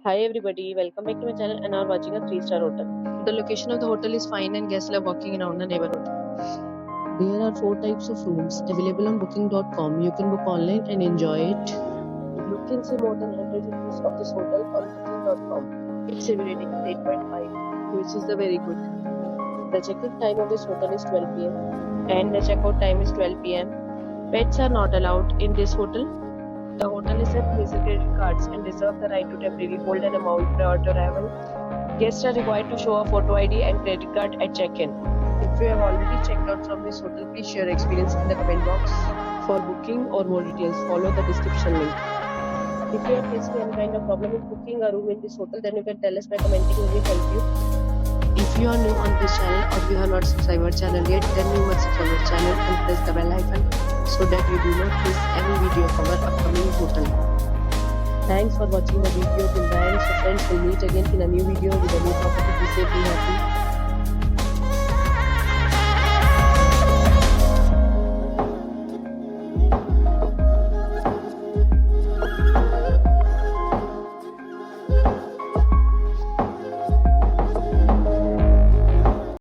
Hi everybody, welcome back to my channel and are watching a 3-star hotel. The location of the hotel is fine and guests love walking around the neighborhood. There are 4 types of rooms available on booking.com. You can book online and enjoy it. You can see more than 100 reviews of this hotel on booking.com. Its review rating is 8.5, which is the very good. The check-in time of this hotel is 12 pm and the checkout time is 12 pm. Pets are not allowed in this hotel. The hotel accepts major credit cards and reserves the right to temporarily hold an amount prior to arrival. Guests are required to show a photo ID and credit card at check-in. If you have already checked out from this hotel, please share your experience in the comment box. For booking or more details, follow the description link. If you are facing any kind of problem with booking a room in this hotel, then you can tell us by commenting. We will help you. If you are new on this channel or you have not subscribed our channel yet, then you must subscribe our channel and press the bell icon so that you do not miss any video of our upcoming hotel. Thanks for watching the video till the end. So friends, will meet again in a new video with a new property. Please say